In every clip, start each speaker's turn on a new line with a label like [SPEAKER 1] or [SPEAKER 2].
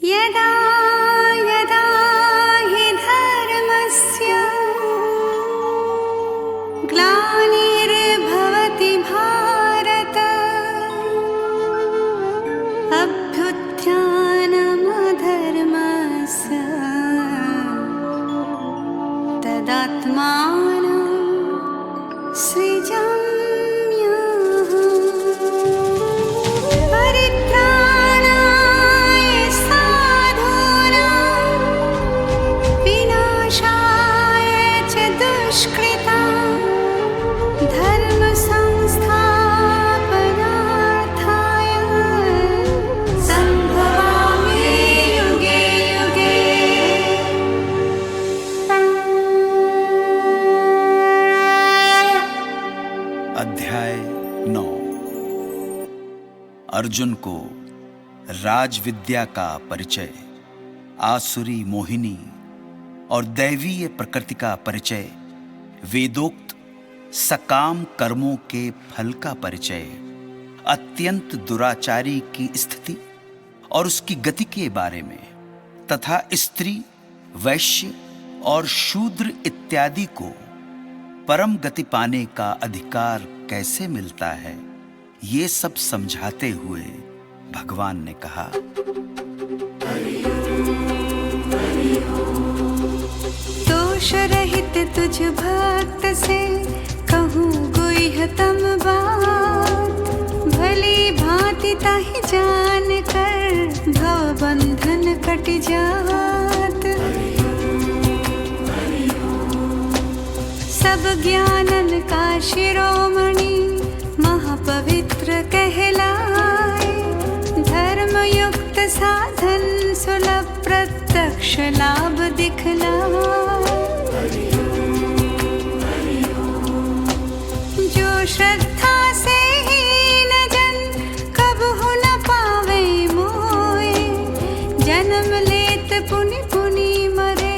[SPEAKER 1] यदा यदा हि धर्मस्य ग्लानिर्भवति भारत अभ्युत्थानमधर्मस्य तदात्मानं सृजाम्यहम्। परित्राणाय साधूनां विनाशाय च दुष्कृतां धर्म संस्थापनार्थाय संभवामि युगे युगे।
[SPEAKER 2] अध्याय 9। अर्जुन को राज विद्या का परिचय, आसुरी मोहिनी और दैवीय प्रकृति का परिचय, वेदोक्त सकाम कर्मों के फल का परिचय, अत्यंत दुराचारी की स्थिति और उसकी गति के बारे में, तथा स्त्री, वैश्य और शूद्र इत्यादि को परम गति पाने का अधिकार कैसे मिलता है, ये सब समझाते हुए भगवान ने कहा।
[SPEAKER 1] दोष रहित तुझ भक्त से कहूँ गुह्यतम बात, भली भांति ताहि जान कर भव बंधन कट जात। सब ज्ञानन का शिरोमणि महापवित्र कहलाए, धर्मयुक्त साधन सुलभ प्रत्यक्ष लाभ दिखलाए। जो श्रद्धा से हीन जन कबहु न पावे मोए, जन्म लेत पुनि पुनि मरे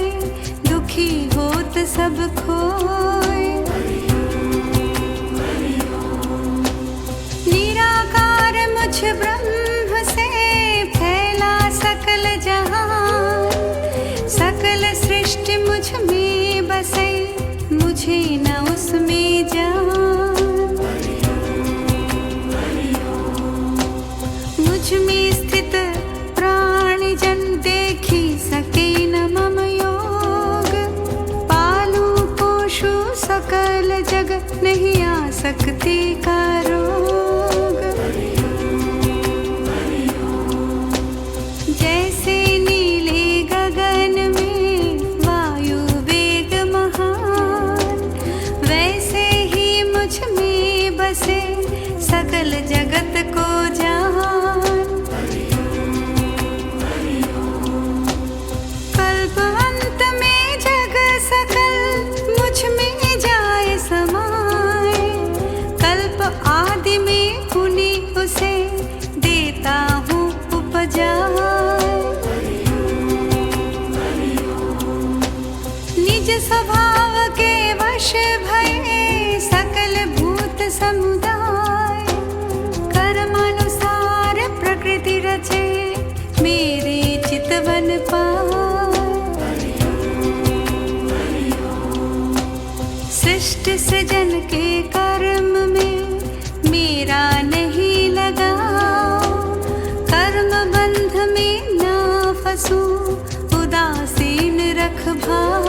[SPEAKER 1] दुखी होत सब खोए। निराकार मुझ ब्रह्म से फैला सकल जहान, सकल सृष्टि मुझ में बसे मुझे न उसमें जान। मुझ में स्थित प्राणी जन देखी सके न मम योग, पालू पोषू सकल जग नहीं आ सकती का रोग। जैसे नीले गगन में वायु वेग महान, वैसे ही मुझ में बसे सकल जगत को जान। कल्प अंत में जग सकल मुझ में जाए समाए, कल्प आदि में पुनि उसे देता हूँ उपजाए। निज स्वभाव के वश भये सकल भूत समुदाय, कर्मानुसार प्रकृति रचे मेरे चितवन पाए। सृष्टि सृजन के कर्म में मेरा नहीं लगा, कर्म बंध में ना फंसू उदासीन रख भाव।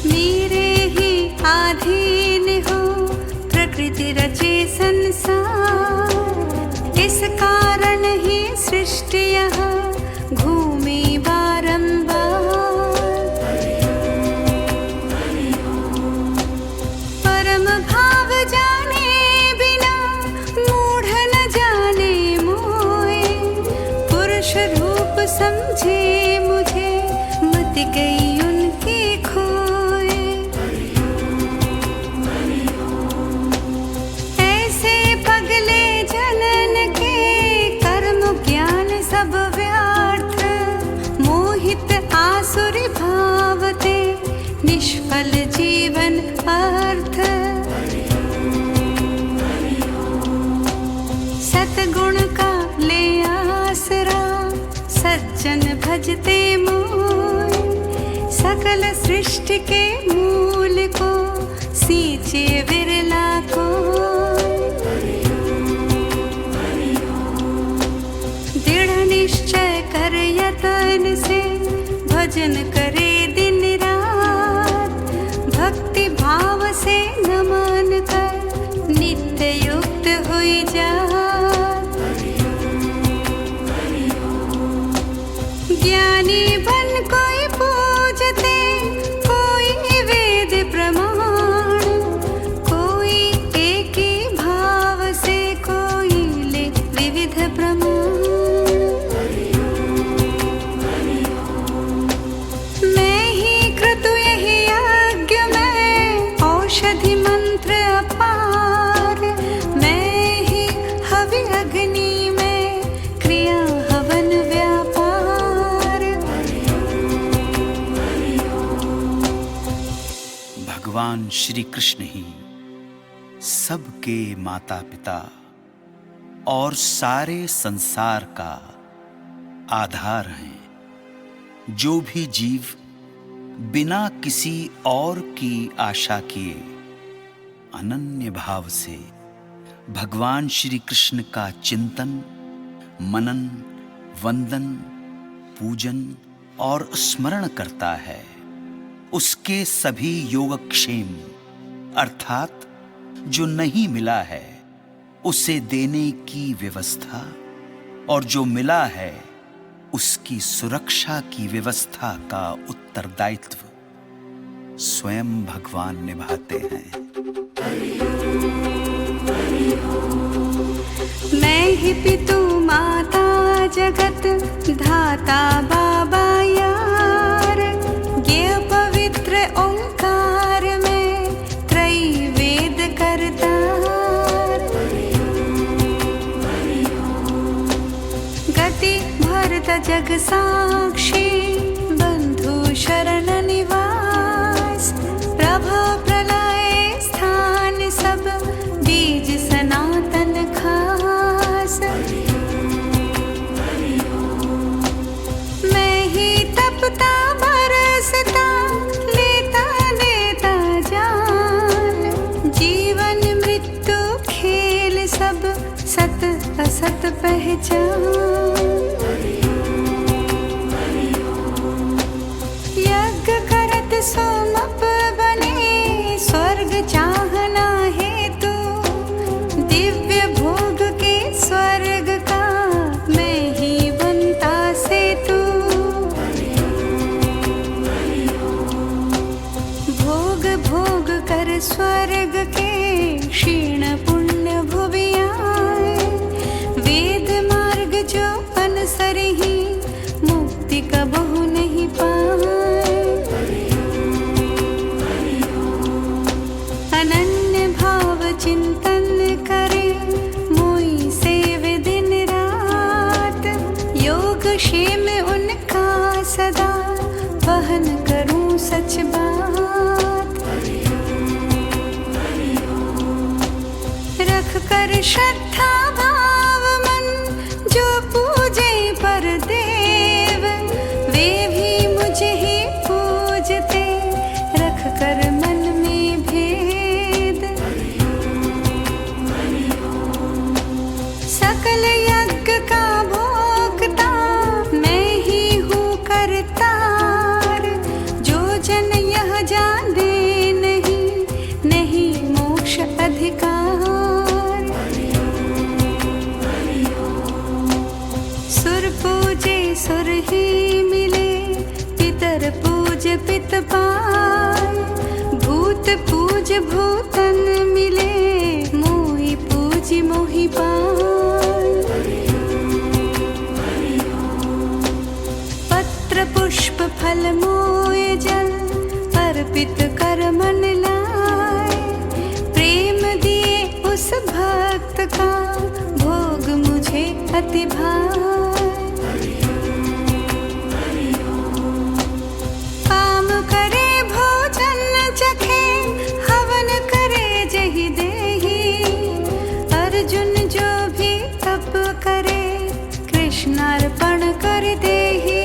[SPEAKER 1] मेरे ही अधीन हो प्रकृति रचे संसार, इस कारण ही सृष्टि यहाँ घूमे बारंबार। परम भाव जाने बिना मूढ़ न जाने मोए, पुरुष रूप समझे मुझे मत गई उनके खोए। ऐसे पगले जनन के कर्म ज्ञान सब व्यर्थ, मोहित आसुरी भावते निष्फल जीवन अर्थ। सत सद्गुण का ले आसरा, सज्जन भजते मोय। सकल सृष्टि के मूल को सींचे विरला को। दृढ़ निश्चय कर यतन से भजन करे दिन रात। भक्ति भाव से नमन कर नित्य युक्त हुई जा। ज्ञानी बन कोई पूजते, कोई वेद प्रमाण, कोई एक ही भाव से, कोई ले विविध प्रमाण। मैं ही क्रतु यही यज्ञ में, औषधि मंत्र अपार। मैं ही हवि अग्नि में, क्रिया हवन व्यापार।
[SPEAKER 2] भगवान श्री कृष्ण ही सबके माता पिता और सारे संसार का आधार हैं। जो भी जीव बिना किसी और की आशा किए अनन्य भाव से भगवान श्री कृष्ण का चिंतन, मनन, वंदन, पूजन और स्मरण करता है, उसके सभी योगक्षेम अर्थात जो नहीं मिला है उसे देने की व्यवस्था, और जो मिला है उसकी सुरक्षा की व्यवस्था का उत्तरदायित्व स्वयं भगवान निभाते हैं।
[SPEAKER 1] मैं ही पितु माता जगत धाता बाबा यार। ये पवित्र ओंकार में त्रयी वेद करतार। गति भरत जग साक्षी, बंधु शरण निवास। प्रभव प्रलय स्थान सब, बीज सनातन खास। मैं ही तपता बरसता, लेता देता जान। जीवन मृत्यु खेल सब, सत असत पहचान। यज्ञ करत सोमप बने, स्वर्ग चाहना हेतु। दिव्य भोग के स्वर्ग का, मैं ही बनता सेतु। भोग भोग कर स्वर्ग के, क्षीण पुण्य भुवि आए। वेद मार्ग जो अनसर ही, मुक्ति कबहु नहीं पाए। अनन्य भाव चिंतन करे, मोई सेवे दिन रात। योग क्षेम उनका सदा, वहन करूं सच बात। रख कर श्रद्धा भाव मन, जो पूजे पर देव। वे भी मुझे ही पूजते, रख कर मन में भेद। सकल यज्ञ का भोक्ता, मैं ही हूँ करतार। जो जन यह जाने नहीं, नहीं मोक्ष अधिकार। सुर पूजे सुर ही मिले, पितर पूज पित पाय। भूत पूज भूतन मिले, मोहि पूज मोहि पाय। पत्र पुष्प फल मोय जल, अर्पित कर मन लाए। प्रेम दिए उस भक्त का, भोग मुझे अति भाए। काम करे भोजन चखे, हवन करे जहि देहि। अर्जुन जो भी तप करे, कृष्णार्पण कर देहि।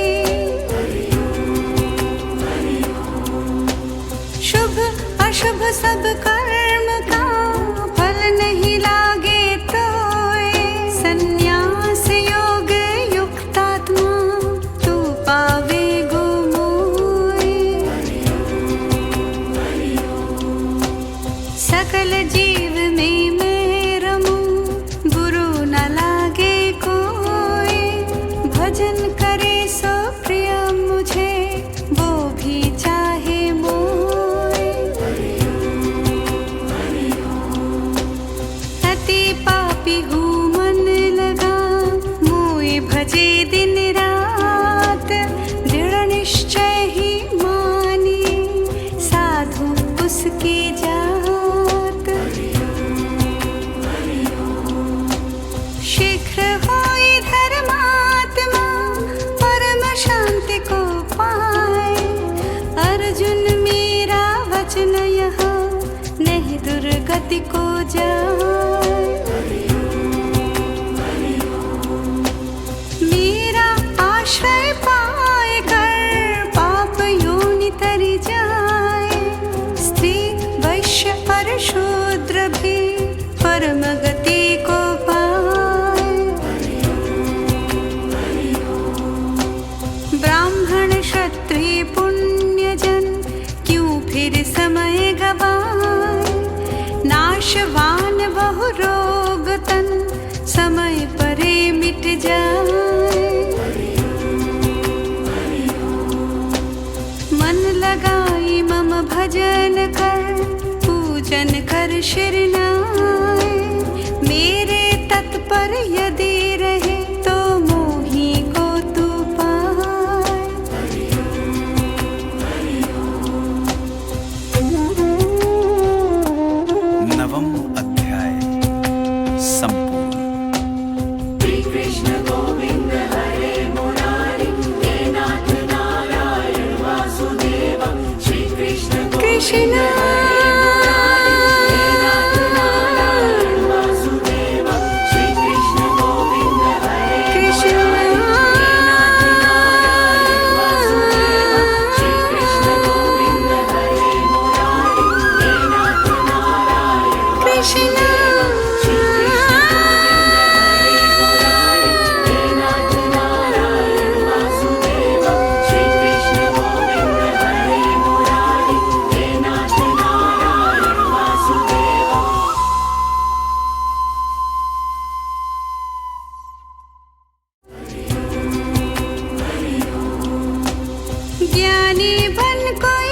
[SPEAKER 1] शुभ अशुभ सब कर्म का फल नहीं लागे तोए, संन्यास योग युक्तात्मा तू पावे गो मोए। सकल जीव में मैं रमूं, बुरु न लागे कोई, भजन करे सो प्रिय मुझे, वो भी चाहे मोए। अति पापी हूँ मन लगा, मोए भजे दिन रात, दृढ़ निश्चय ही मानिए, साधु उसकी जात। शीघ्र होई धर्मात्मा, परम शांति को पाए, अर्जुन मेरा वचन यह, नहीं दुर्गति को जाए। मेरा आश्रय पाए कर, पाप योनि तरि जाए, स्त्री वैश्य पर शूद्र भी, परम गति को पाए। ब्राह्मण क्षत्रिय पुण्यजन, क्यों फिर समय गवाए, नाशवान बहु रोग तन, समय परे मिट जाए। मन लगाई मम भजन कर, पूजन कर शिरनाए, मेरे तत्पर यदि रहे, तो मोही को तू पाए।
[SPEAKER 2] नवम अध्याय संपूर्ण।
[SPEAKER 3] कृष्ण गोविंद हरे मुरारी, हे नाथ नारायण वासुदेव। श्री कृष्ण
[SPEAKER 1] कृष्ण ज्ञानी बन कोई